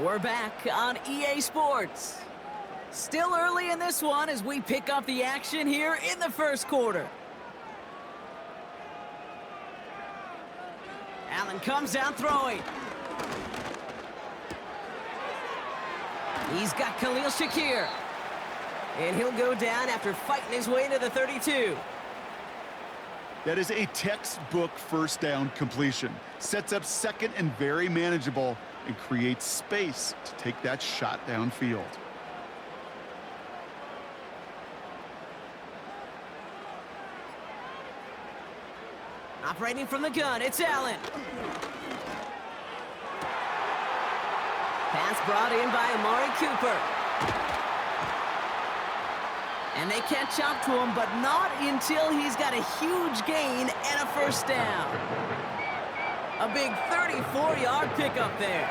We're back on EA Sports. Still early in this one as we pick up the action here in the first quarter. Allen comes down throwing. He's got Khalil Shakir. And he'll go down after fighting his way to the 32. That is a textbook first down completion. Sets up second and very manageable and creates space to take that shot downfield. Operating from the gun, it's Allen. Pass brought in by Amari Cooper. And they catch up to him, but not until he's got a huge gain and a first down. A big 34-yard pickup there.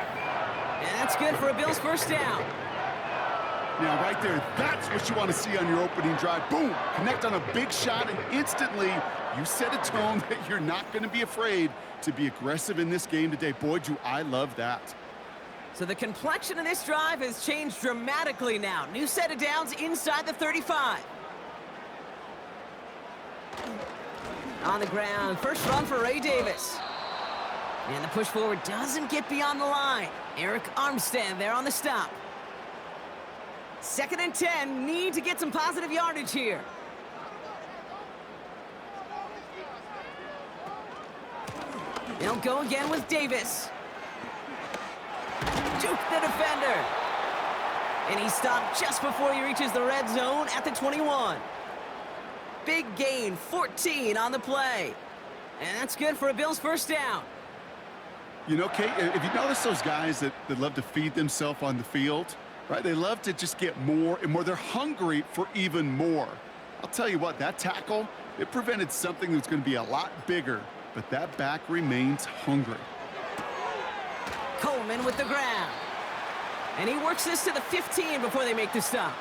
And that's good for a Bills first down. Now, right there, that's what you want to see on your opening drive. Boom! Connect on a big shot, and instantly you set a tone that you're not going to be afraid to be aggressive in this game today. Boy, do I love that. So the complexion of this drive has changed dramatically now. New set of downs inside the 35. On the ground, first run for Ray Davis. And the push forward doesn't get beyond the line. Eric Armstead there on the stop. 2nd and 10, need to get some positive yardage here. They'll go again with Davis. Juke the defender. And he stopped just before he reaches the red zone at the 21. Big gain, 14 on the play. And that's good for a Bills first down. You know, Kate, if you notice those guys that love to feed themselves on the field, right? They love to just get more and more. They're hungry for even more. I'll tell you what, that tackle, it prevented something that's going to be a lot bigger, but that back remains hungry. Coleman with the ground. And he works this to the 15 before they make the stop.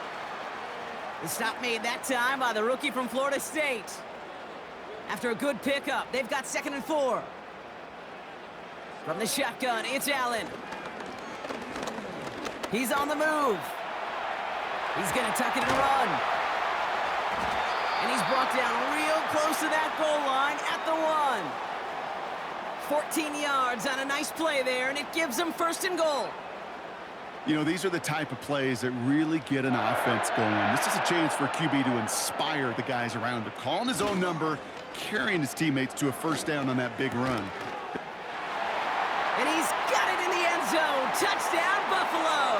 The stop made that time by the rookie from Florida State. After a good pickup, they've got 2nd and 4. From the shotgun, it's Allen. He's on the move. He's going to tuck it and run. And he's brought down real close to that goal line at the 1. 14 yards on a nice play there, and it gives them 1st and goal. You know, these are the type of plays that really get an offense going. This is a chance for QB to inspire the guys around him. Calling his own number, carrying his teammates to a first down on that big run. And he's got it in the end zone. Touchdown, Buffalo.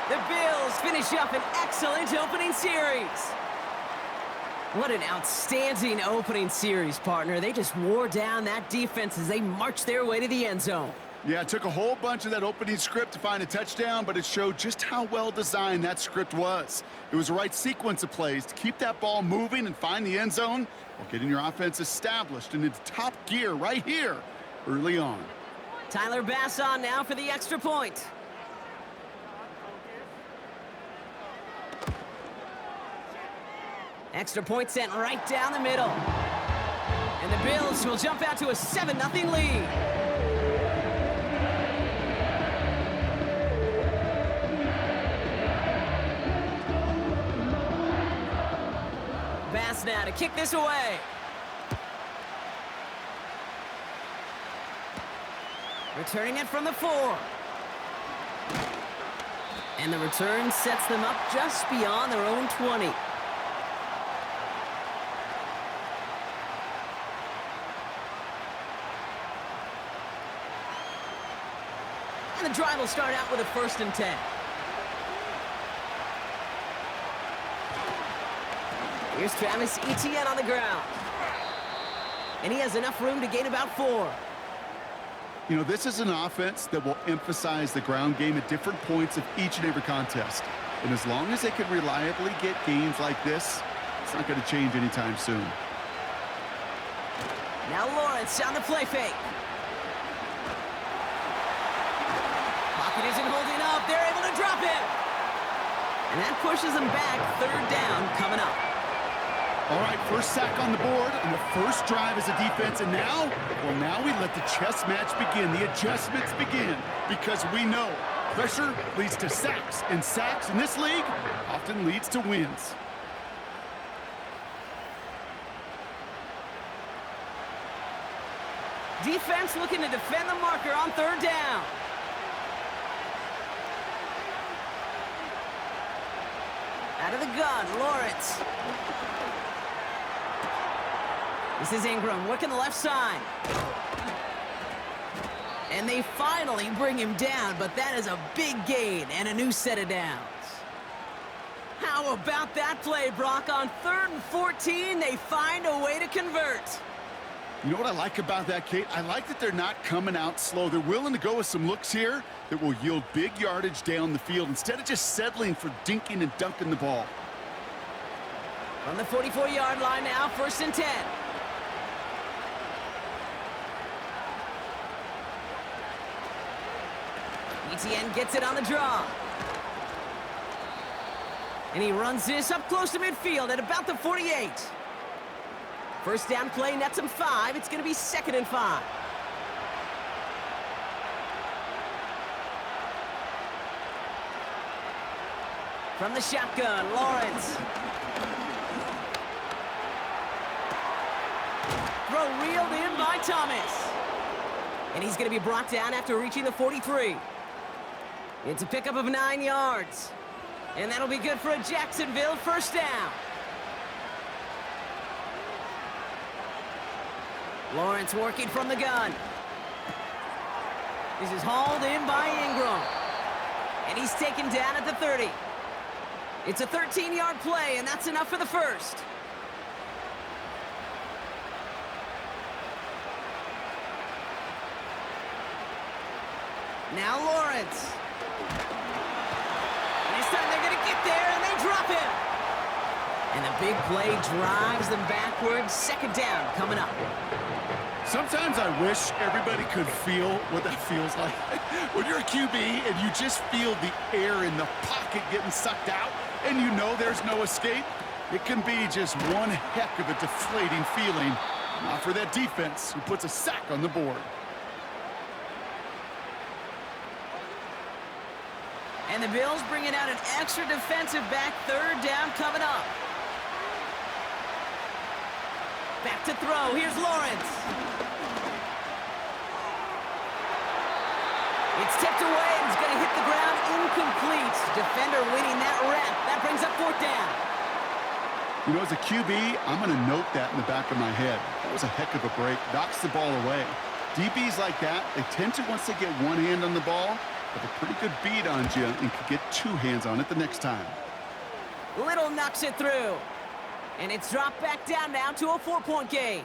The Bills finish up an excellent opening series. What an outstanding opening series, partner. They just wore down that defense as they marched their way to the end zone. Yeah, it took a whole bunch of that opening script to find a touchdown, but it showed just how well designed that script was. It was the right sequence of plays to keep that ball moving and find the end zone while getting your offense established in its top gear right here early on. Tyler Bass on now for the extra point. Extra point sent right down the middle. And the Bills will jump out to a 7-0 lead. Bass now to kick this away. Returning it from the 4. And the return sets them up just beyond their own 20. And the drive will start out with a 1st and 10. Here's Travis Etienne on the ground. And he has enough room to gain about 4. You know, this is an offense that will emphasize the ground game at different points of each and every contest. And as long as they can reliably get gains like this, it's not going to change anytime soon. Now Lawrence on the play fake. Pocket isn't holding up. They're able to drop it. And that pushes them back. 3rd down coming up. All right, first sack on the board, and the first drive as a defense, and now, well, now we let the chess match begin, the adjustments begin, because we know pressure leads to sacks, and sacks in this league often leads to wins. Defense looking to defend the marker on third down. Out of the gun, Lawrence. This is Ingram working the left side. And they finally bring him down, but that is a big gain and a new set of downs. How about that play, Brock? On 3rd and 14, they find a way to convert. You know what I like about that, Kate? I like that they're not coming out slow. They're willing to go with some looks here that will yield big yardage down the field instead of just settling for dinking and dunking the ball. From the 44-yard line now, 1st and 10. ETN gets it on the draw. And he runs this up close to midfield at about the 48. First down play nets him 5. It's going to be 2nd and 5. From the shotgun, Lawrence. Throw reeled in by Thomas. And he's going to be brought down after reaching the 43. It's a pickup of 9 yards. And that'll be good for a Jacksonville first down. Lawrence working from the gun. This is hauled in by Ingram. And he's taken down at the 30. It's a 13-yard play, and that's enough for the first. Now Lawrence. And this time they're going to get there, and they drop him. And the big play drives them backwards. 2nd down coming up. Sometimes I wish everybody could feel what that feels like. When you're a QB and you just feel the air in the pocket getting sucked out and you know there's no escape, it can be just one heck of a deflating feeling. Not for that defense who puts a sack on the board. And the Bills bringing out an extra defensive back. 3rd down coming up. Back to throw. Here's Lawrence. It's tipped away and it's going to hit the ground incomplete. Defender winning that rep. That brings up 4th down. You know, as a QB, I'm going to note that in the back of my head. That was a heck of a break. Knocks the ball away. DBs like that, they tend to, once they get one hand on the ball, have a pretty good beat on you and can get 2 hands on it the next time. Little knocks it through. And it's dropped back down now to a 4-point game.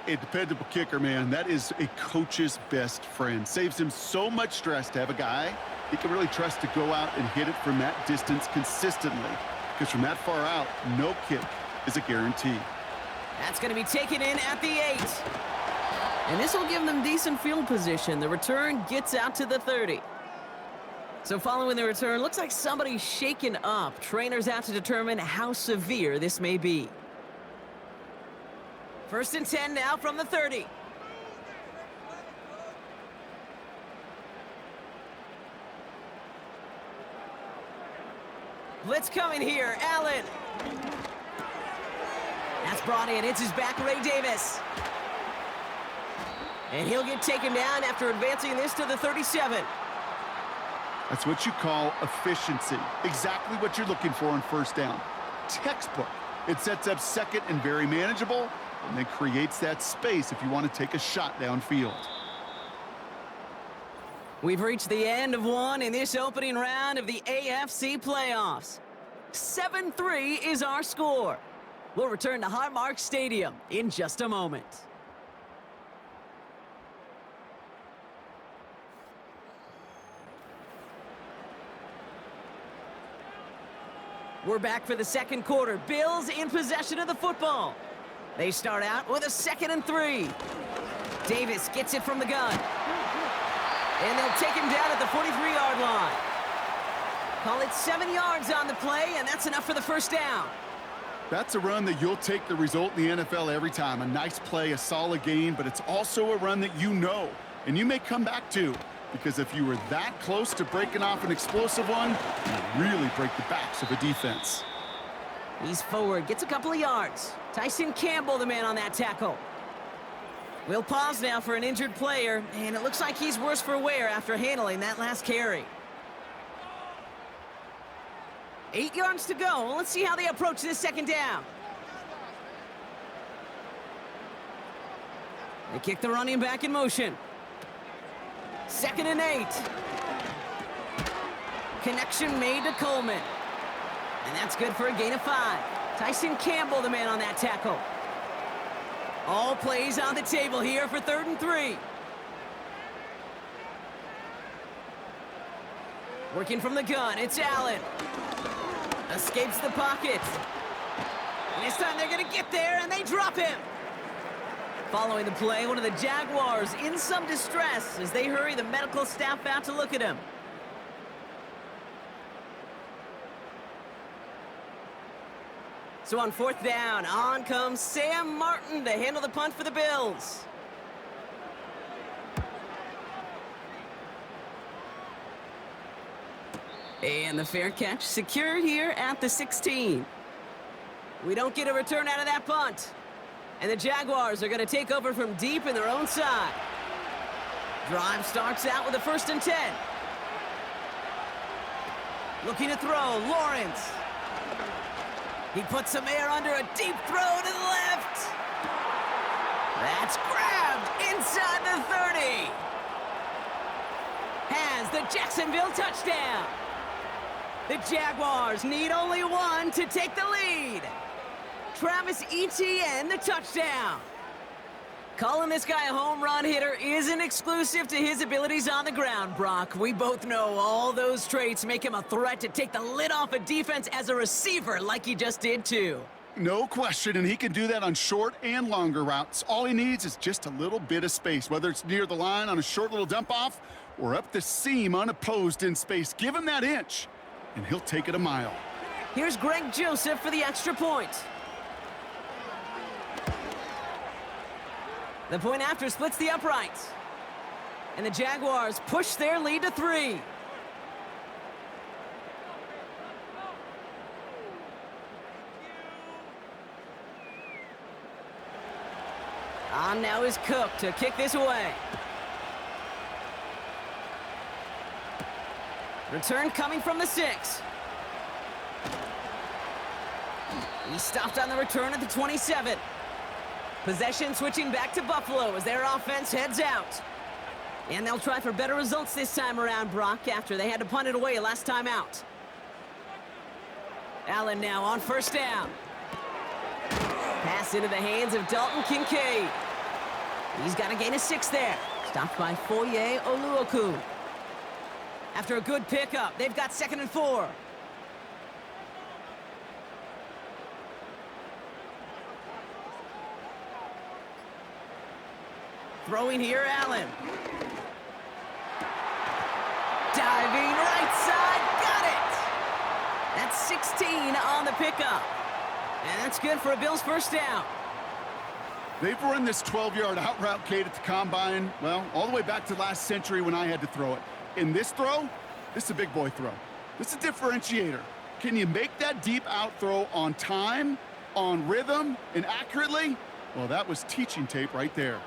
A dependable kicker, man. That is a coach's best friend. Saves him so much stress to have a guy he can really trust to go out and hit it from that distance consistently. Because from that far out, no kick is a guarantee. That's going to be taken in at the 8. And this will give them decent field position. The return gets out to the 30. So following the return, looks like somebody's shaken up. Trainers out to determine how severe this may be. 1st and 10 now from the 30. Blitz coming here. Allen. That's brought in. It's his back, Ray Davis. And he'll get taken down after advancing this to the 37. That's what you call efficiency. Exactly what you're looking for on 1st down. Textbook. It sets up 2nd and very manageable, and then creates that space if you want to take a shot downfield. We've reached the end of one in this opening round of the AFC playoffs. 7-3 is our score. We'll return to Highmark Stadium in just a moment. We're back for the 2nd quarter. Bills in possession of the football. They start out with a 2nd and 3. Davis gets it from the gun. And they'll take him down at the 43-yard line. Call it 7 yards on the play, and that's enough for the first down. That's a run that you'll take the result in the NFL every time. A nice play, a solid game, but it's also a run that you know, and you may come back to, because if you were that close to breaking off an explosive one, you really break the backs of a defense. He's forward, gets a couple of yards. Tyson Campbell, the man on that tackle. We'll pause now for an injured player, and it looks like he's worse for wear after handling that last carry. 8 yards to go. Let's see how they approach this second down. They kick the running back in motion. 2nd and 8. Connection made to Coleman. And that's good for a gain of 5. Tyson Campbell, the man on that tackle. All plays on the table here for 3rd and 3. Working from the gun, it's Allen. Escapes the pocket. And this time they're going to get there, and they drop him. Following the play, one of the Jaguars in some distress as they hurry the medical staff out to look at him. So on 4th down, on comes Sam Martin to handle the punt for the Bills. And the fair catch secured here at the 16. We don't get a return out of that punt. And the Jaguars are going to take over from deep in their own side. Drive starts out with a 1st and 10. Looking to throw, Lawrence. He puts some air under a deep throw to the left. That's grabbed inside the 30. Has the Jacksonville touchdown. The Jaguars need only one to take the lead. Travis Etienne, the touchdown. Calling this guy a home run hitter isn't exclusive to his abilities on the ground, Brock. We both know all those traits make him a threat to take the lid off a defense as a receiver like he just did too. No question, and he can do that on short and longer routes. All he needs is just a little bit of space, whether it's near the line on a short little dump-off or up the seam unopposed in space. Give him that inch, and he'll take it a mile. Here's Greg Joseph for the extra point. The point after splits the uprights. And the Jaguars push their lead to 3. On now is Cook to kick this away. Return coming from the 6. He stopped on the return at the 27. Possession switching back to Buffalo as their offense heads out. And they'll try for better results this time around, Brock, after they had to punt it away last time out. Allen now on 1st down. Pass into the hands of Dalton Kincaid. He's got a gain of 6 there. Stopped by Foye Oluokun. After a good pickup, they've got 2nd and 4. Throwing here, Allen. Diving right side, got it! That's 16 on the pickup. And that's good for a Bills 1st down. They've run this 12-yard out route, Kate, at the Combine, well, all the way back to last century when I had to throw it. In this throw, this is a big boy throw. This is a differentiator. Can you make that deep out throw on time, on rhythm, and accurately? Well, that was teaching tape right there.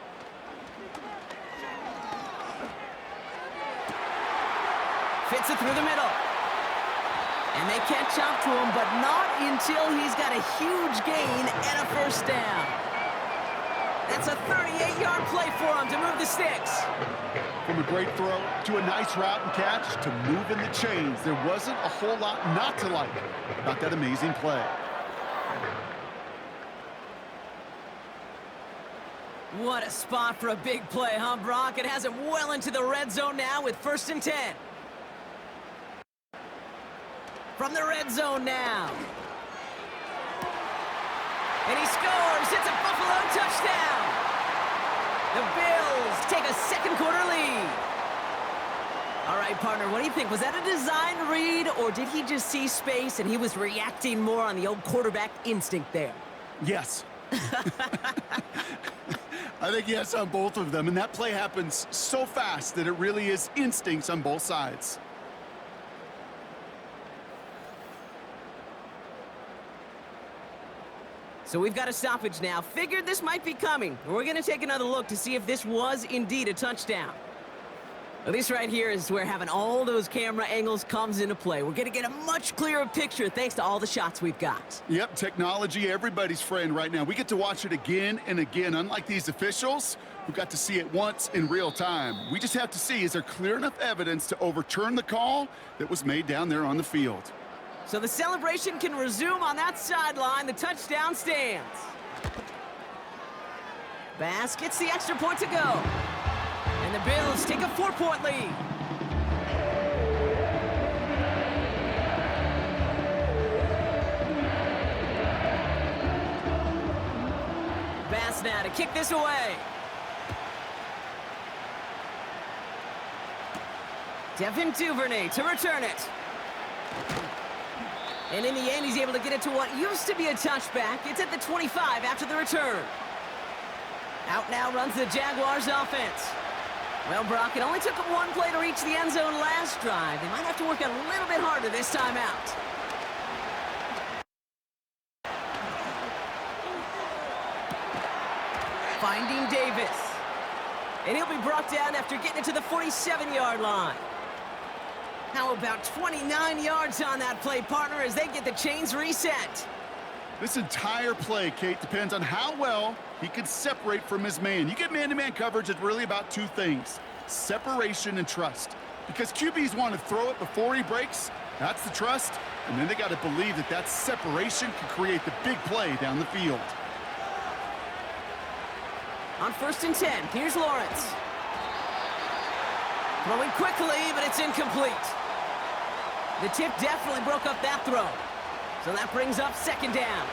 Fits it through the middle. And they catch up to him, but not until he's got a huge gain and a 1st down. That's a 38-yard play for him to move the sticks. From a great throw to a nice route and catch to moving the chains, there wasn't a whole lot not to like about that amazing play. What a spot for a big play, huh, Brock? It has him well into the red zone now with 1st and 10. From the red zone now. And he scores. It's a Buffalo touchdown. The Bills take a 2nd quarter lead. All right, partner, what do you think? Was that a design read, or did he just see space and he was reacting more on the old quarterback instinct there? Yes. I think yes on both of them, and that play happens so fast that it really is instincts on both sides. So we've got a stoppage now. Figured this might be coming. We're going to take another look to see if this was indeed a touchdown. Well, this right here is where having all those camera angles comes into play. We're going to get a much clearer picture thanks to all the shots we've got. Yep, technology, everybody's friend right now. We get to watch it again and again. Unlike these officials, who got to see it once in real time. We just have to see, is there clear enough evidence to overturn the call that was made down there on the field? So the celebration can resume on that sideline. The touchdown stands. Bass gets the extra point to go. And the Bills take a 4-point lead. Bass now to kick this away. Devin Duvernay to return it. And in the end, he's able to get it to what used to be a touchback. It's at the 25 after the return. Out now runs the Jaguars offense. Well, Brock, it only took them one play to reach the end zone last drive. They might have to work a little bit harder this time out. Finding Davis. And he'll be brought down after getting it to the 47-yard line. How about 29 yards on that play, partner, as they get the chains reset? This entire play, Kate, depends on how well he can separate from his man. You get man-to-man coverage, it's really about two things: separation and trust. Because QBs want to throw it before he breaks, that's the trust, and then they got to believe that that separation can create the big play down the field. On 1st and 10, here's Lawrence. Throwing quickly, but it's incomplete. The tip definitely broke up that throw. So that brings up 2nd down.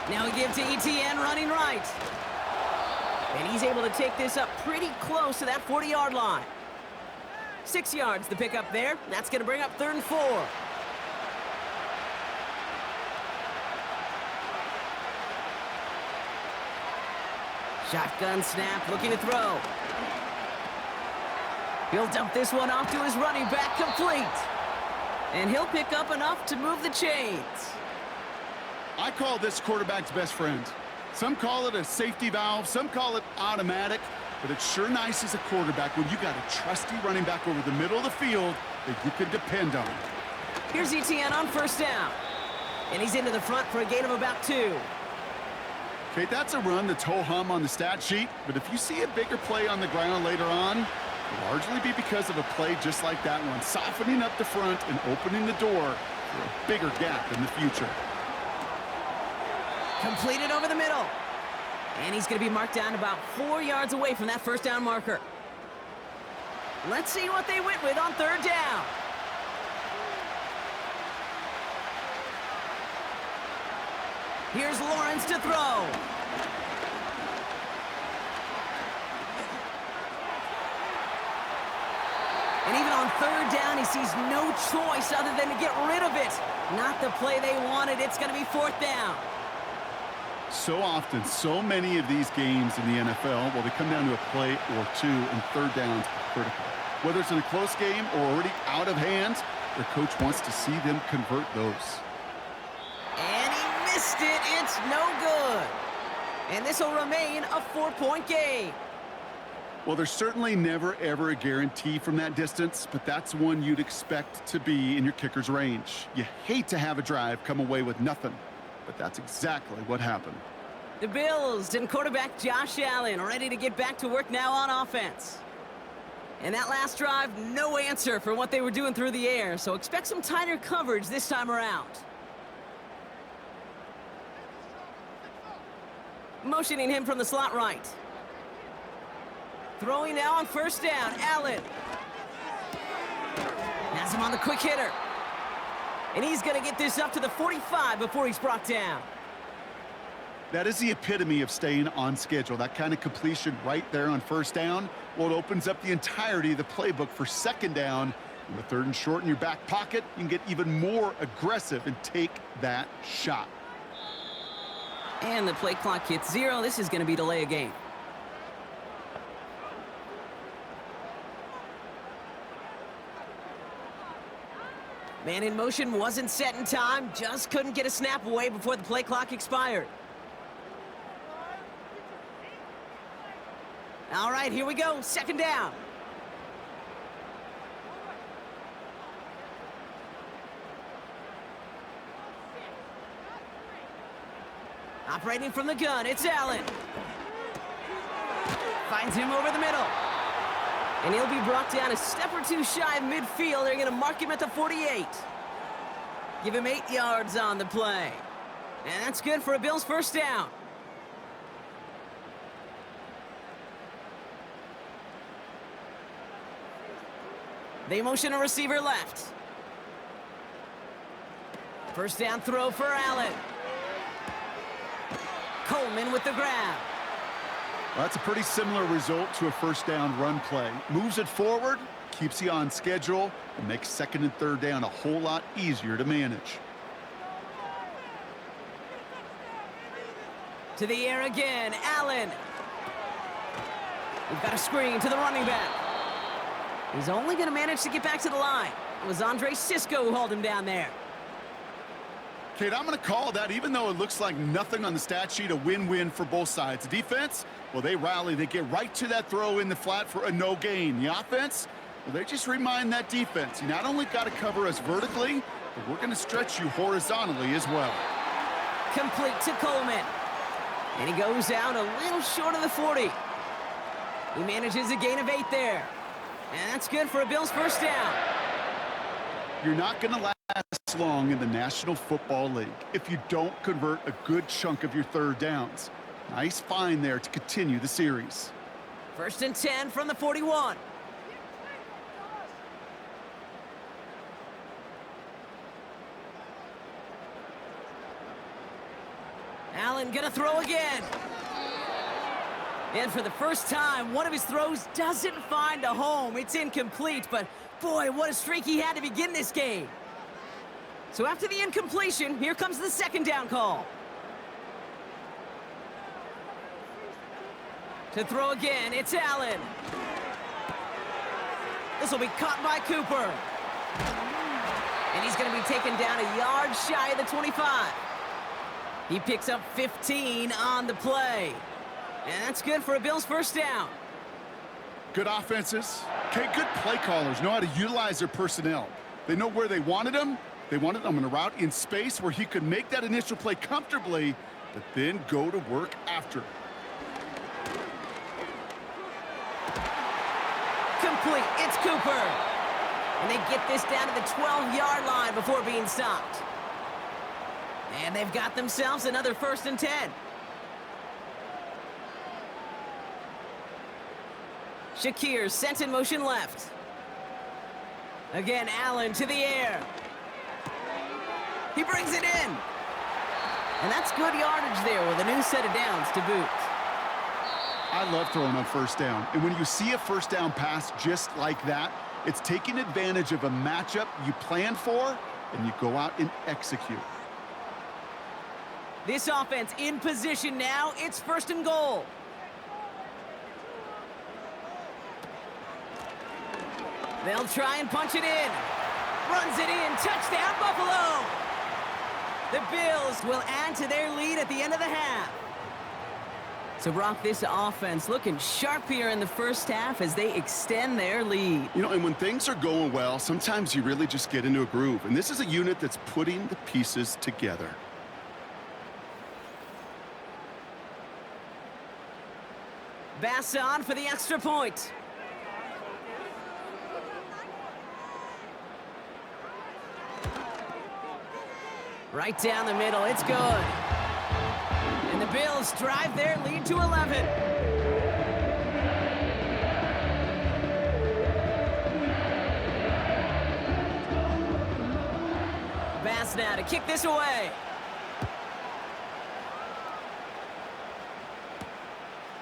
Now he gives to ETN running right. And he's able to take this up pretty close to that 40-yard line. 6 yards the pickup there. That's going to bring up 3rd and 4. Shotgun snap, looking to throw. He'll dump this one off to his running back, complete. And he'll pick up enough to move the chains. I call this quarterback's best friend. Some call it a safety valve, some call it automatic, but it's sure nice as a quarterback when you got a trusty running back over the middle of the field that you can depend on. Here's ETN on 1st down. And he's into the front for a gain of about 2. Okay, that's a run that's ho-hum on the stat sheet, but if you see a bigger play on the ground later on, it'll largely be because of a play just like that one, softening up the front and opening the door for a bigger gap in the future. Completed over the middle. And he's going to be marked down about 4 yards away from that 1st down marker. Let's see what they went with on 3rd down. Here's Lawrence to throw. And even on 3rd down, he sees no choice other than to get rid of it. Not the play they wanted. It's going to be 4th down. So often, so many of these games in the NFL, well, they come down to a play or two, and 3rd downs are critical. Whether it's in a close game or already out of hand, their coach wants to see them convert those. And he missed it. It's no good. And this will remain a 4-point game. Well, there's certainly never, ever a guarantee from that distance, but that's one you'd expect to be in your kicker's range. You hate to have a drive come away with nothing, but that's exactly what happened. The Bills and quarterback Josh Allen ready to get back to work now on offense. And that last drive, no answer for what they were doing through the air, so expect some tighter coverage this time around. Motioning him from the slot right. Throwing now on 1st down, Allen. Has him on the quick hitter. And he's going to get this up to the 45 before he's brought down. That is the epitome of staying on schedule. That kind of completion right there on first down, well, it opens up the entirety of the playbook for second down. And with third and short in your back pocket, you can get even more aggressive and take that shot. And the play clock hits 0. This is going to be delay a game. Man in motion wasn't set in time. Just couldn't get a snap away before the play clock expired. All right, here we go. Second down. Operating from the gun, it's Allen. Finds him over the middle. And he'll be brought down a step or two shy of midfield. They're going to mark him at the 48. Give him 8 yards on the play. And that's good for a Bills first down. They motion a receiver left. First down throw for Allen. Coleman with the grab. Well, that's a pretty similar result to a first down run play. Moves it forward, keeps you on schedule, and makes second and third down a whole lot easier to manage. To the air again, Allen. We've got a screen to the running back. He's only going to manage to get back to the line. It was Andre Sisco who hauled him down there. Kate, I'm going to call that, even though it looks like nothing on the stat sheet, a win-win for both sides. The defense, well, they rally. They get right to that throw in the flat for a no gain. The offense, well, they just remind that defense, you not only got to cover us vertically, but we're going to stretch you horizontally as well. Complete to Coleman. And he goes out a little short of the 40. He manages a gain of 8 there. And that's good for a Bills first down. You're not going to last long in the National Football League if you don't convert a good chunk of your third downs. Nice find there to continue the series. First and 10 from the 41. Allen gonna throw again. And for the first time, one of his throws doesn't find a home. It's incomplete, but boy, what a streak he had to begin this game. So after the incompletion, here comes the second down call. To throw again, it's Allen. This will be caught by Cooper. And he's going to be taken down a yard shy of the 25. He picks up 15 on the play. And that's good for a Bills first down. Good offenses. Okay, good play callers know how to utilize their personnel. They know where they wanted them. They wanted them on a route in space where he could make that initial play comfortably, but then go to work after. Complete, it's Cooper. And they get this down to the 12-yard line before being stopped. And they've got themselves another first and 10. Shakir sent in motion left. Again, Allen to the air. He brings it in. And that's good yardage there with a new set of downs to boot. I love throwing on first down. And when you see a first down pass just like that, it's taking advantage of a matchup you plan for, and you go out and execute. This offense in position now. It's first and goal. They'll try and punch it in. Runs it in. Touchdown, Buffalo. The Bills will add to their lead at the end of the half. So, Brock, this offense looking sharp here in the first half as they extend their lead. You know, and when things are going well, sometimes you really just get into a groove. And this is a unit that's putting the pieces together. Bass on for the extra point. Right down the middle, it's good. And the Bills drive their lead to 11. Bass now to kick this away.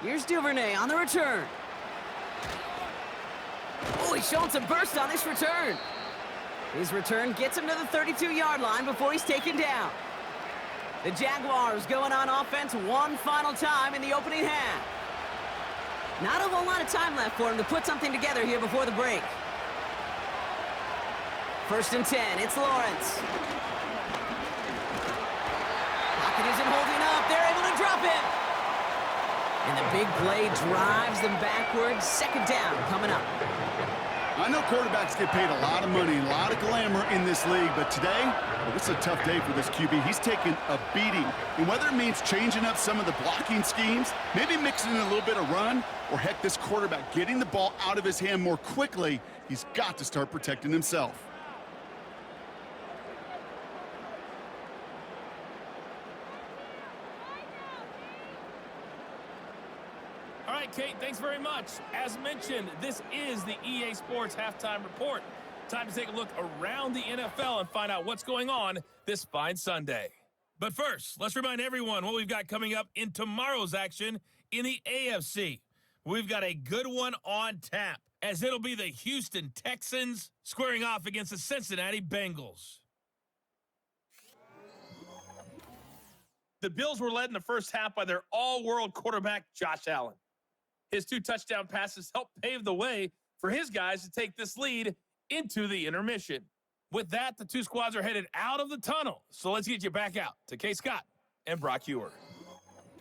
Here's Duvernay on the return. Oh, he's showing some burst on this return. His return gets him to the 32-yard line before he's taken down. The Jaguars going on offense one final time in the opening half. Not a whole lot of time left for him to put something together here before the break. 1st and 10, it's Lawrence. Pocket isn't holding up, they're able to drop it. And the big play drives them backwards. 2nd down coming up. I know quarterbacks get paid a lot of money, a lot of glamour in this league, but today, well, this is a tough day for this QB. He's taken a beating. And whether it means changing up some of the blocking schemes, maybe mixing in a little bit of run, or heck, this quarterback getting the ball out of his hand more quickly, he's got to start protecting himself. All right, Kate, thanks very much. As mentioned, this is the EA Sports Halftime Report. Time to take a look around the NFL and find out what's going on this fine Sunday. But first, let's remind everyone what we've got coming up in tomorrow's action in the AFC. We've got a good one on tap, as it'll be the Houston Texans squaring off against the Cincinnati Bengals. The Bills were led in the first half by their all-world quarterback, Josh Allen. His 2 touchdown passes helped pave the way for his guys to take this lead into the intermission. With that, the 2 squads are headed out of the tunnel. So let's get you back out to Kay Scott and Brock Ewer.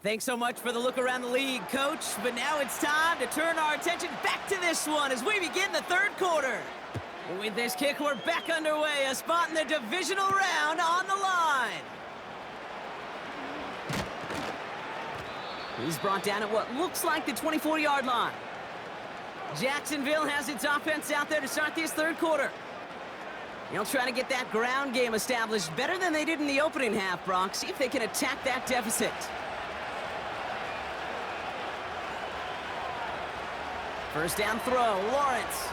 Thanks so much for the look around the league, Coach. But now it's time to turn our attention back to this one as we begin the 3rd quarter. With this kick, we're back underway. A spot in the divisional round on the line. He's brought down at what looks like the 24-yard line. Jacksonville has its offense out there to start this 3rd quarter. They'll try to get that ground game established better than they did in the opening half, Brock. See if they can attack that deficit. First down throw, Lawrence.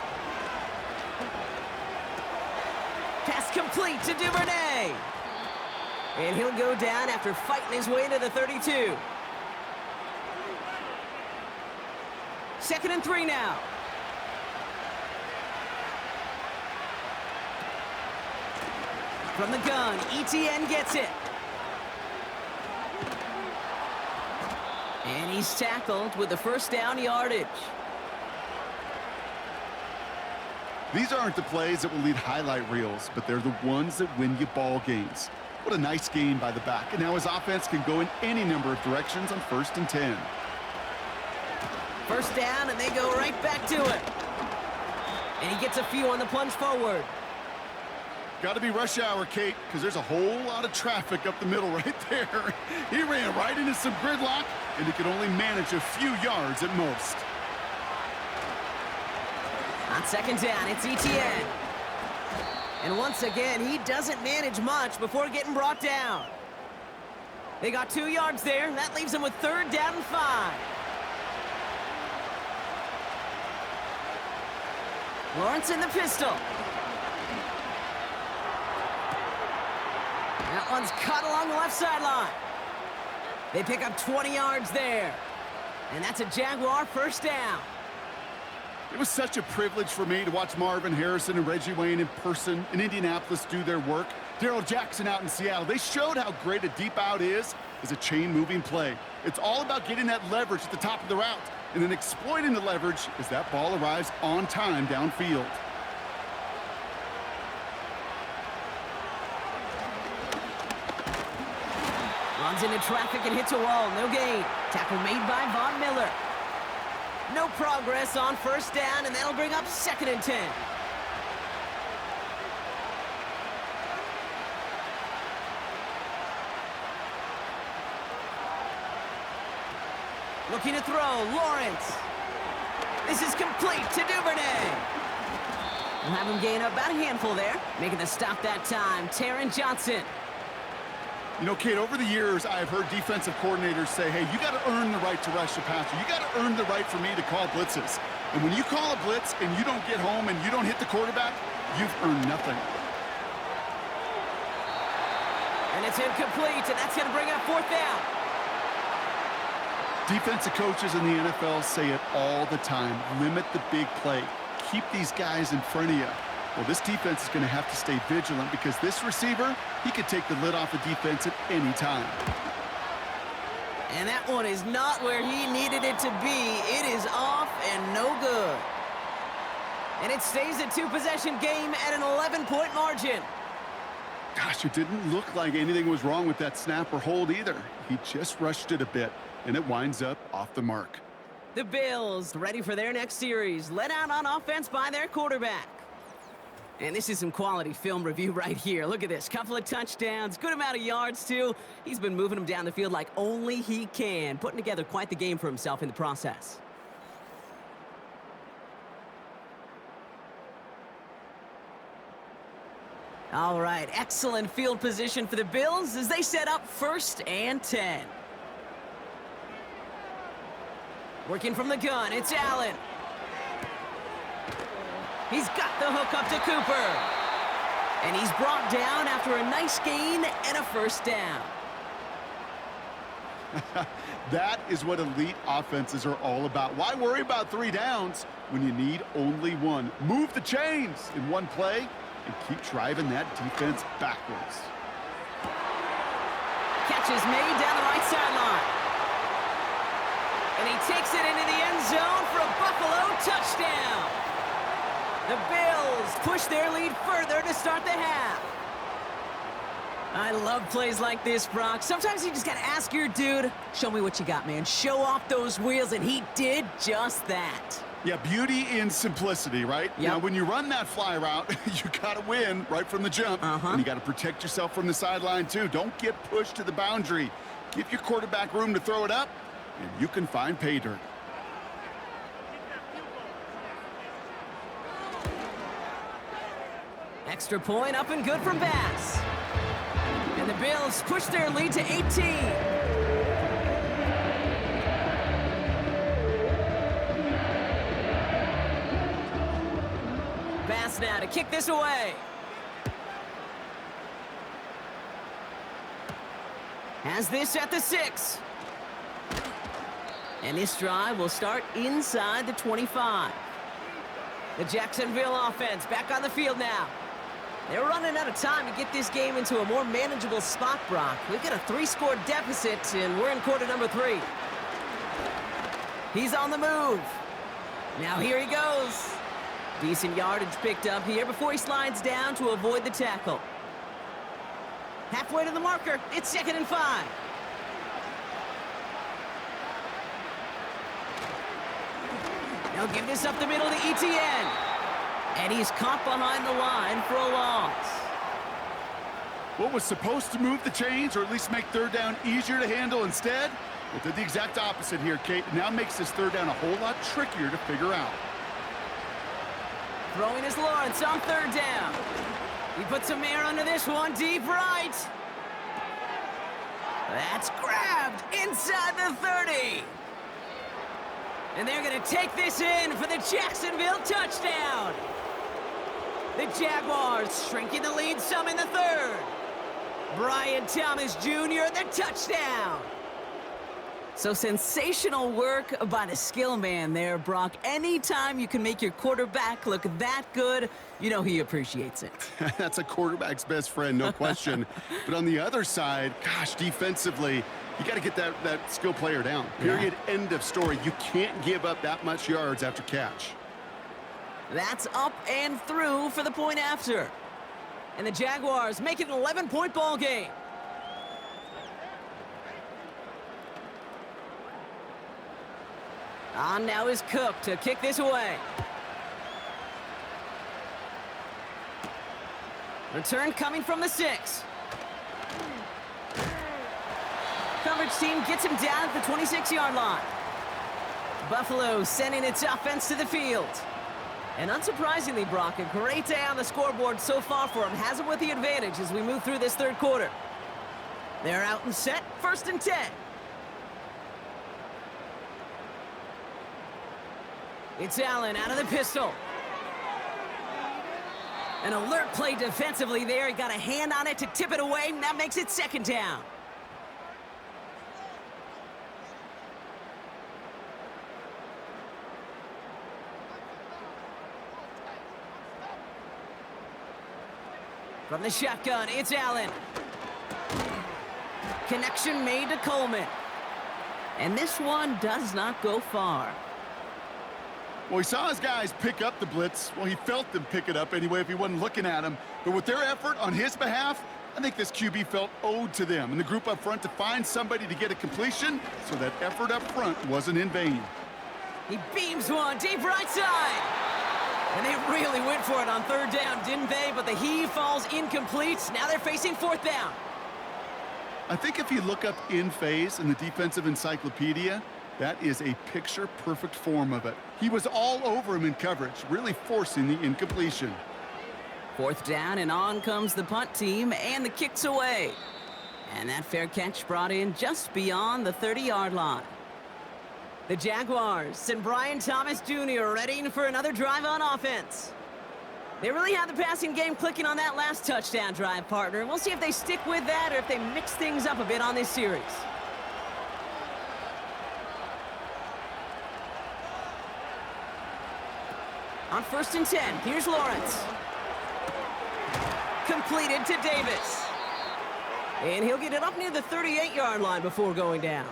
Pass complete to Duvernay. And he'll go down after fighting his way into the 32. 2nd and 3 now. From the gun, ETN gets it. And he's tackled with the 1st down yardage. These aren't the plays that will lead highlight reels, but they're the ones that win you ball games. What a nice game by the back. And now his offense can go in any number of directions on 1st and 10. 1st down, and they go right back to it. And he gets a few on the plunge forward. Got to be rush hour, Kate, because there's a whole lot of traffic up the middle right there. He ran right into some gridlock, and he could only manage a few yards at most. On 2nd down, it's ETN. And once again, he doesn't manage much before getting brought down. They got 2 yards there. That leaves them with 3rd down and 5. Lawrence in the pistol. That one's cut along the left sideline. They pick up 20 yards there. And that's a Jaguar 1st down. It was such a privilege for me to watch Marvin Harrison and Reggie Wayne in person in Indianapolis do their work. Darrell Jackson out in Seattle. They showed how great a deep out is as a chain-moving play. It's all about getting that leverage at the top of the route and then exploiting the leverage as that ball arrives on time downfield. Runs into traffic and hits a wall. No gain. Tackle made by Von Miller. No progress on 1st down, and that'll bring up 2nd and 10. Looking to throw, Lawrence. This is complete to Duvernay. We'll have him gain about a handful there. Making the stop that time, Taron Johnson. You know, Kate, over the years, I've heard defensive coordinators say, hey, you got to earn the right to rush the passer. You got to earn the right for me to call blitzes. And when you call a blitz and you don't get home and you don't hit the quarterback, you've earned nothing. And it's incomplete, and that's going to bring up 4th down. Defensive coaches in the NFL say it all the time. Limit the big play. Keep these guys in front of you. Well, this defense is going to have to stay vigilant because this receiver, he could take the lid off the defense at any time. And that one is not where he needed it to be. It is off and no good. And it stays a two-possession game at an 11-point margin. Gosh, it didn't look like anything was wrong with that snap or hold either. He just rushed it a bit, and it winds up off the mark. The Bills ready for their next series, led out on offense by their quarterback. And this is some quality film review right here. Look at this. Couple of touchdowns, good amount of yards, too. He's been moving them down the field like only he can, putting together quite the game for himself in the process. All right, excellent field position for the Bills as they set up 1st and 10. Working from the gun, it's Allen. He's got the hook up to Cooper. And he's brought down after a nice gain and a 1st down. That is what elite offenses are all about. Why worry about 3 downs when you need only 1? Move the chains in one play and keep driving that defense backwards. Catch is made down the right sideline. And he takes it into the end zone for a Buffalo touchdown. The Bills push their lead further to start the half. I love plays like this, Brock. Sometimes you just got to ask your dude, show me what you got, man. Show off those wheels, and he did just that. Yeah, beauty in simplicity, right? Yep. Now, when you run that fly route, you got to win right from the jump. And you got to protect yourself from the sideline, too. Don't get pushed to the boundary. Give your quarterback room to throw it up, and you can find pay dirt. Extra point up and good from Bass. And the Bills push their lead to 18. Bass now to kick this away. Has this at the 6. And this drive will start inside the 25. The Jacksonville offense back on the field now. They're running out of time to get this game into a more manageable spot, Brock. We've got a 3-score deficit, and we're in quarter number 3. He's on the move. Now here he goes. Decent yardage picked up here before he slides down to avoid the tackle. Halfway to the marker. It's 2nd and 5. They'll give this up the middle to ETN. And he's caught behind the line for a loss. What was supposed to move the chains, or at least make 3rd down easier to handle instead? It did the exact opposite here, Kate. Now makes this 3rd down a whole lot trickier to figure out. Throwing is Lawrence on 3rd down. He puts some air under this one, deep right. That's grabbed inside the 30. And they're going to take this in for the Jacksonville touchdown. The Jaguars shrinking the lead some in the 3rd. Brian Thomas Jr., the touchdown. So sensational work by the skill man there, Brock. Anytime you can make your quarterback look that good, you know he appreciates it. That's a quarterback's best friend, no question. But on the other side, gosh, defensively, you got to get that skill player down. Period. Yeah. End of story. You can't give up that much yards after catch. That's up and through for the point after. And the Jaguars make it an 11-point ball game. On now is Cook to kick this away. Return coming from the 6. Coverage team gets him down at the 26-yard line. Buffalo sending its offense to the field. And unsurprisingly, Brock, a great day on the scoreboard so far for him. Has him with the advantage as we move through this 3rd quarter. They're out and set, 1st and 10. It's Allen out of the pistol. An alert play defensively there. He got a hand on it to tip it away, and that makes it 2nd down. From the shotgun, it's Allen. Connection made to Coleman. And this one does not go far. Well, he saw his guys pick up the blitz. Well, he felt them pick it up anyway if he wasn't looking at him. But with their effort on his behalf, I think this QB felt owed to them and the group up front to find somebody to get a completion, so that effort up front wasn't in vain. He beams one deep right side. And they really went for it on third down, didn't they? But the heave falls incomplete. Now they're facing fourth down. I think if you look up in phase in the defensive encyclopedia, that is a picture-perfect form of it. He was all over him in coverage, really forcing the incompletion. Fourth down, and on comes the punt team, and the kick's away. And that fair catch brought in just beyond the 30-yard line. The Jaguars send Brian Thomas Jr. ready for another drive on offense. They really had the passing game clicking on that last touchdown drive, partner. We'll see if they stick with that or if they mix things up a bit on this series. On 1st and 10, here's Lawrence. Completed to Davis. And he'll get it up near the 38-yard line before going down.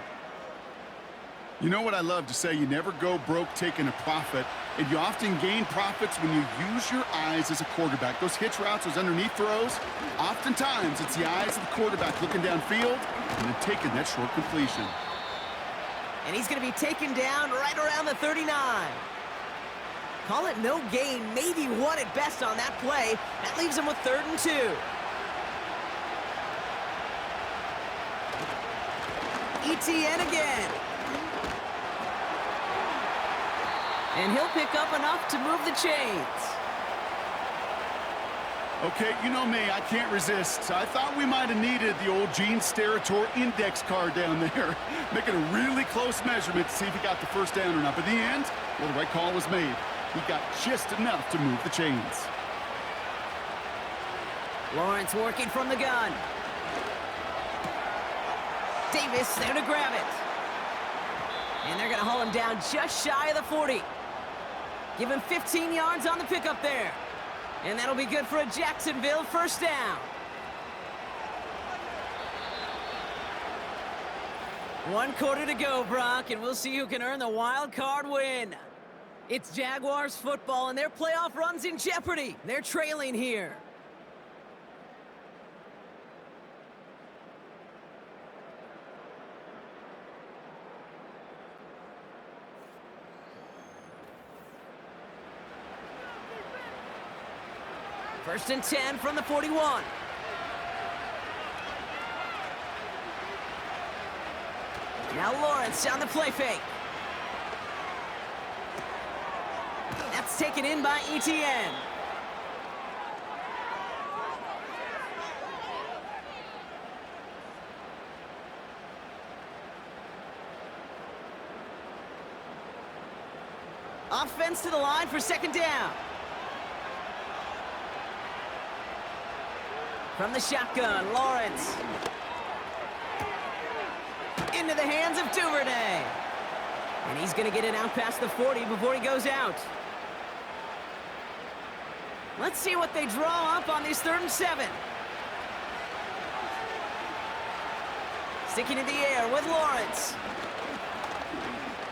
You know what I love to say? You never go broke taking a profit, and you often gain profits when you use your eyes as a quarterback. Those hitch routes, those underneath throws, oftentimes it's the eyes of the quarterback looking downfield and then taking that short completion. And he's going to be taken down right around the 39. Call it no gain, maybe one at best on that play. That leaves him with 3rd and 2. ETN again. And he'll pick up enough to move the chains. Okay, you know me, I can't resist. I thought we might have needed the old Gene Steratore index card down there, making a really close measurement to see if he got the first down or not. But in the end, well, the right call was made. He got just enough to move the chains. Lawrence working from the gun. Davis there to grab it. And they're going to haul him down just shy of the 40. Give him 15 yards on the pickup there. And that'll be good for a Jacksonville first down. One quarter to go, Brock, and we'll see who can earn the wild card win. It's Jaguars football, and their playoff run's in jeopardy. They're trailing here. First and 10 from the 41. Now Lawrence on the play fake. That's taken in by ETN. Offense to the line for 2nd down. From the shotgun, Lawrence. Into the hands of Duvernay. And he's going to get it out past the 40 before he goes out. Let's see what they draw up on these 3rd and 7. Sticking in the air with Lawrence.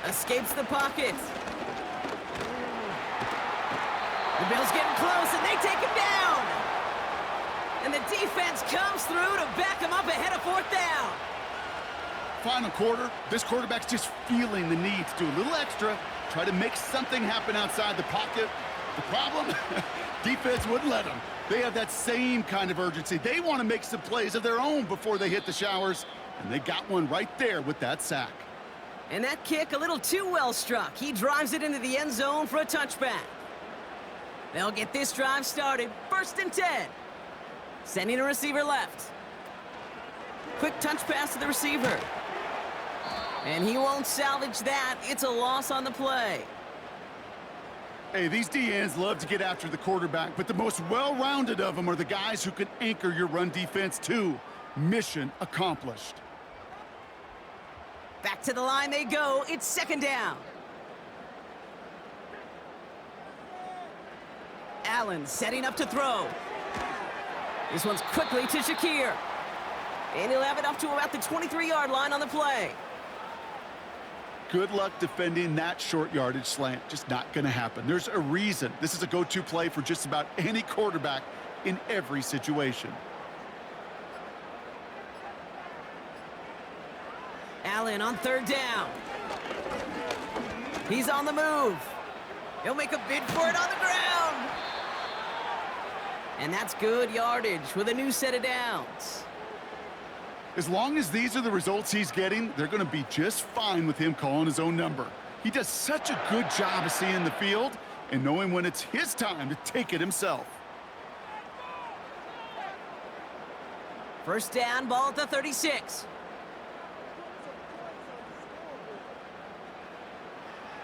Escapes the pocket. The Bills getting close, and they take him down. And the defense comes through to back him up ahead of 4th down. Final quarter, this quarterback's just feeling the need to do a little extra, try to make something happen outside the pocket. The problem? Defense wouldn't let them. They have that same kind of urgency. They want to make some plays of their own before they hit the showers, and they got one right there with that sack. And that kick a little too well struck. He drives it into the end zone for a touchback. They'll get this drive started. 1st and 10. Sending a receiver left. Quick touch pass to the receiver. And he won't salvage that. It's a loss on the play. Hey, these DNs love to get after the quarterback, but the most well-rounded of them are the guys who can anchor your run defense too. Mission accomplished. Back to the line they go. It's 2nd down. Allen setting up to throw. This one's quickly to Shakir. And he'll have it up to about the 23-yard line on the play. Good luck defending that short yardage slant. Just not going to happen. There's a reason. This is a go-to play for just about any quarterback in every situation. Allen on third down. He's on the move. He'll make a bid for it on the ground. And that's good yardage with a new set of downs. As long as these are the results he's getting, they're going to be just fine with him calling his own number. He does such a good job of seeing the field and knowing when it's his time to take it himself. First down, ball at the 36.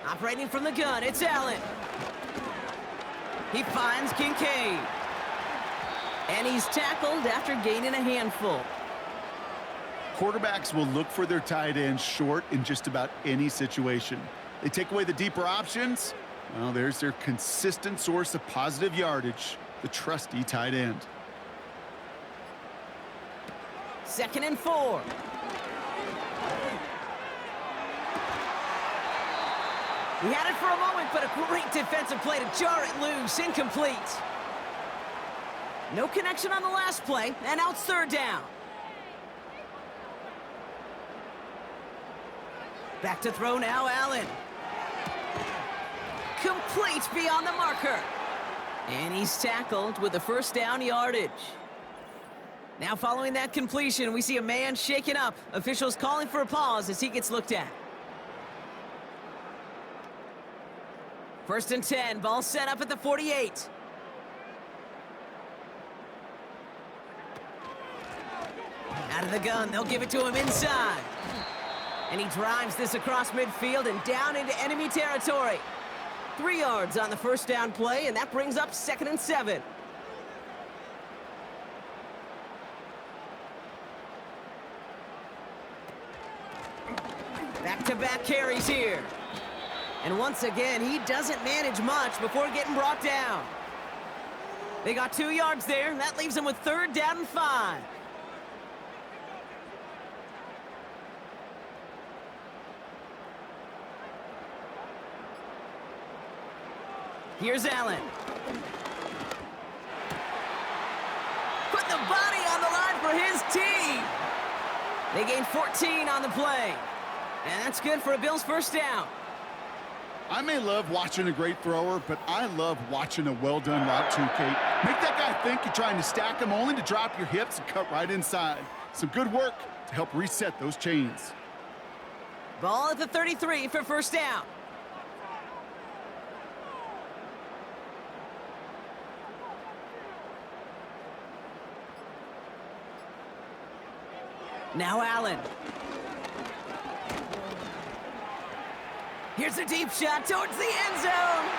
Operating from the gun, it's Allen. He finds Kincaid. And he's tackled after gaining a handful. Quarterbacks will look for their tight ends short in just about any situation. They take away the deeper options. Well, there's their consistent source of positive yardage, the trusty tight end. 2nd and 4. He had it for a moment, but a great defensive play to jar it loose. Incomplete. No connection on the last play, and now it's third down. Back to throw now, Allen. Complete beyond the marker. And he's tackled with the first down yardage. Now following that completion, we see a man shaken up. Officials calling for a pause as he gets looked at. 1st and 10, ball set up at the 48. Out of the gun, they'll give it to him inside. And he drives this across midfield and down into enemy territory. 3 yards on the first down play, and that brings up 2nd and 7. Back-to-back carries here. And once again, he doesn't manage much before getting brought down. They got 2 yards there, and that leaves him with 3rd down and 5. Here's Allen. Put the body on the line for his team. They gain 14 on the play. And that's good for a Bills first down. I may love watching a great thrower, but I love watching a well-done route too, Kate. Make that guy think you're trying to stack him only to drop your hips and cut right inside. Some good work to help reset those chains. Ball at the 33 for first down. Now Allen. Here's a deep shot towards the end zone.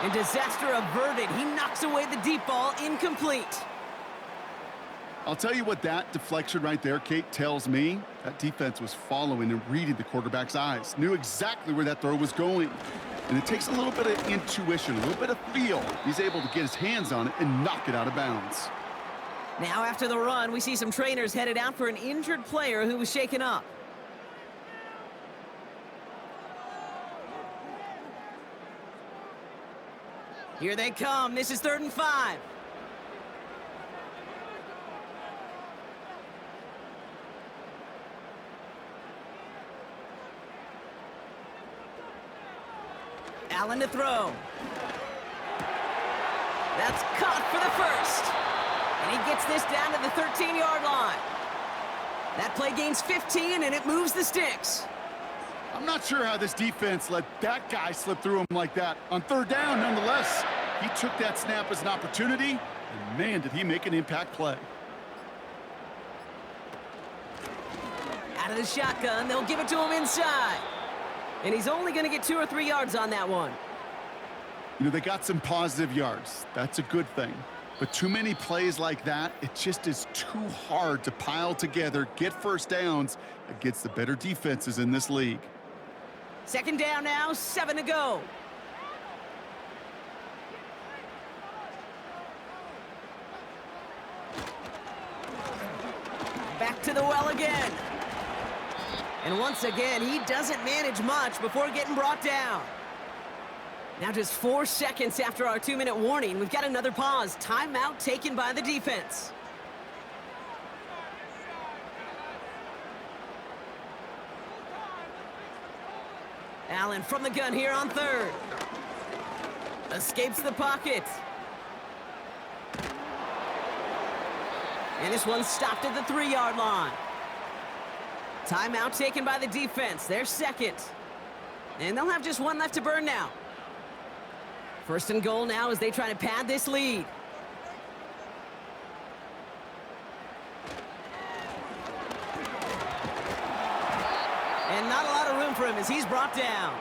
And disaster averted. He knocks away the deep ball, incomplete. I'll tell you what that deflection right there, Kate, tells me. That defense was following and reading the quarterback's eyes. Knew exactly where that throw was going. And it takes a little bit of intuition, a little bit of feel. He's able to get his hands on it and knock it out of bounds. Now after the run, we see some trainers headed out for an injured player who was shaken up. Here they come. This is 3rd and 5. Allen to throw. That's caught for the first. And he gets this down to the 13-yard line. That play gains 15, and it moves the sticks. I'm not sure how this defense let that guy slip through him like that. On 3rd down, nonetheless, he took that snap as an opportunity, and man, did he make an impact play. Out of the shotgun, they'll give it to him inside. And he's only going to get 2 or 3 yards on that one. You know, they got some positive yards. That's a good thing. But too many plays like that, it just is too hard to pile together, get first downs against the better defenses in this league. 2nd down now, 7 to go. back to the well again. And once again, he doesn't manage much before getting brought down. Now just 4 seconds after our 2-minute warning, we've got another pause. Timeout taken by the defense. Allen from the gun here on third. Escapes the pocket. And this one's stopped at the 3-yard line. Timeout taken by the defense. Their second. And they'll have just one left to burn now. First and goal now as they try to pad this lead. And not a lot of room for him as he's brought down.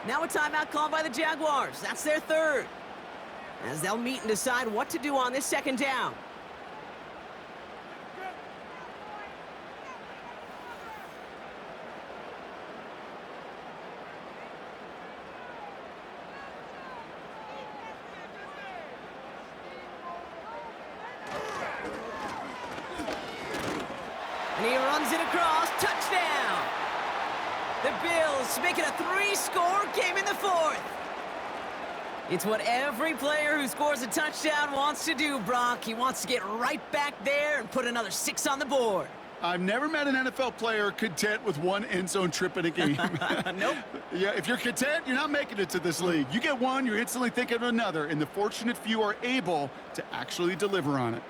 Now a timeout called by the Jaguars. That's their third. As they'll meet and decide what to do on this second down. And he runs it across. Touchdown! The Bills make it a 3-score game in the fourth. It's what every player who scores a touchdown wants to do, Brock. He wants to get right back there and put another 6 on the board. I've never met an NFL player content with one end zone trip in a game. Nope. Yeah, if you're content, you're not making it to this league. You get one, you're instantly thinking of another, and the fortunate few are able to actually deliver on it.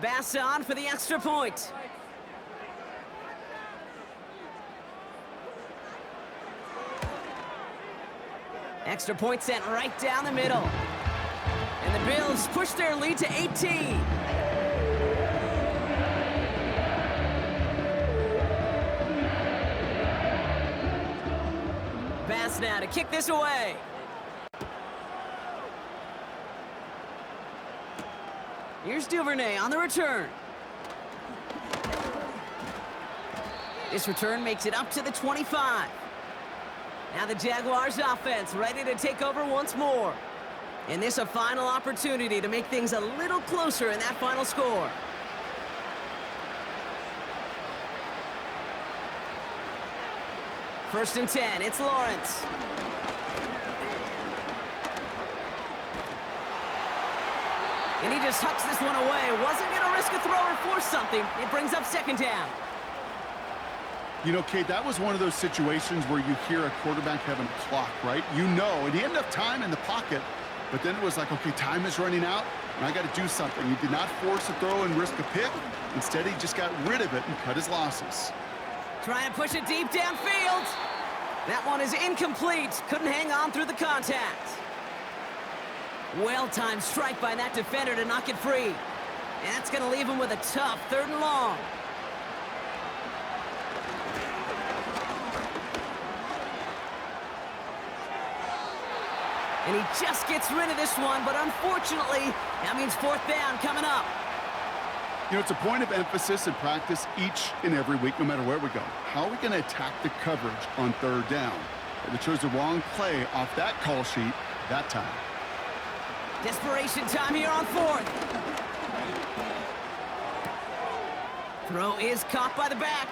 Bass on for the extra point. Extra point sent right down the middle. And the Bills push their lead to 18. Bass now to kick this away. Here's Duvernay on the return. This return makes it up to the 25. Now the Jaguars offense ready to take over once more. And this a final opportunity to make things a little closer in that final score. First and 10, it's Lawrence. And he just hucks this one away. Wasn't going to risk a throw or force something. It brings up second down. You know, Kate, that was one of those situations where you hear a quarterback having a clock, right? You know, and he had enough time in the pocket, but then it was like, okay, time is running out, and I got to do something. He did not force a throw and risk a pick. Instead, he just got rid of it and cut his losses. Trying to push it deep downfield. That one is incomplete. Couldn't hang on through the contact. Well-timed strike by that defender to knock it free. And that's going to leave him with a tough 3rd and long. And he just gets rid of this one, but unfortunately, that means 4th down coming up. You know, it's a point of emphasis in practice each and every week, no matter where we go. How are we going to attack the coverage on 3rd down? They chose the wrong play off that call sheet that time. Desperation time here on 4th. Throw is caught by the back.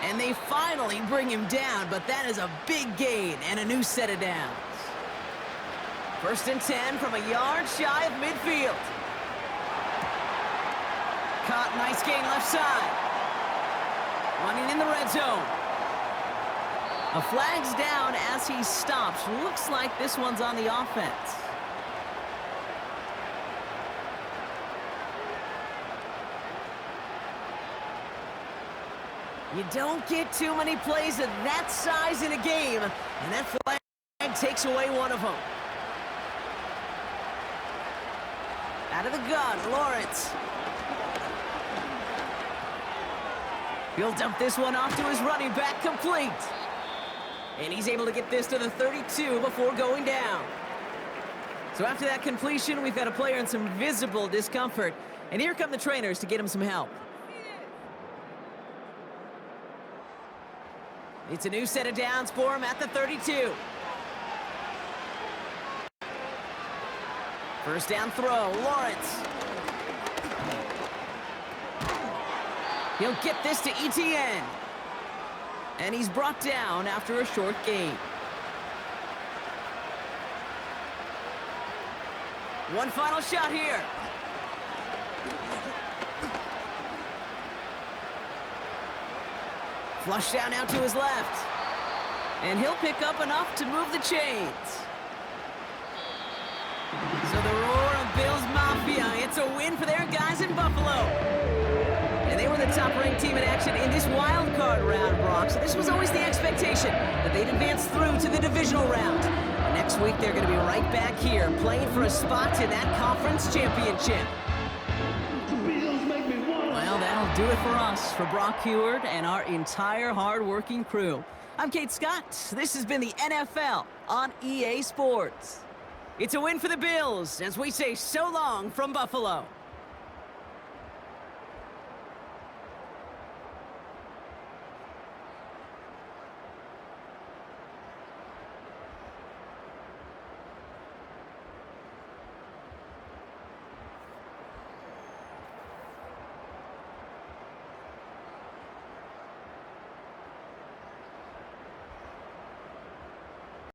And they finally bring him down, but that is a big gain and a new set of downs. First and 10 from a yard shy of midfield. Caught, nice gain left side. Running in the red zone. A flag's down as he stops. Looks like this one's on the offense. You don't get too many plays of that size in a game, and that flag takes away one of them. Out of the gun, Lawrence. He'll dump this one off to his running back, complete. And he's able to get this to the 32 before going down. So after that completion, we've got a player in some visible discomfort. And here come the trainers to get him some help. It's a new set of downs for him at the 32. First down throw, Lawrence. He'll get this to Etienne. And he's brought down after a short gain. One final shot here. Flush down out to his left. And he'll pick up enough to move the chains. So the roar of Bills Mafia, it's a win for their guys in Buffalo. And they were the top-ranked team in action in this wild card round, Brock. So this was always the expectation that they'd advance through to the divisional round. Next week, they're going to be right back here playing for a spot in that conference championship. Well, that'll do it for us, for Brock Heward and our entire hard-working crew. I'm Kate Scott. This has been the NFL on EA Sports. It's a win for the Bills as we say so long from Buffalo.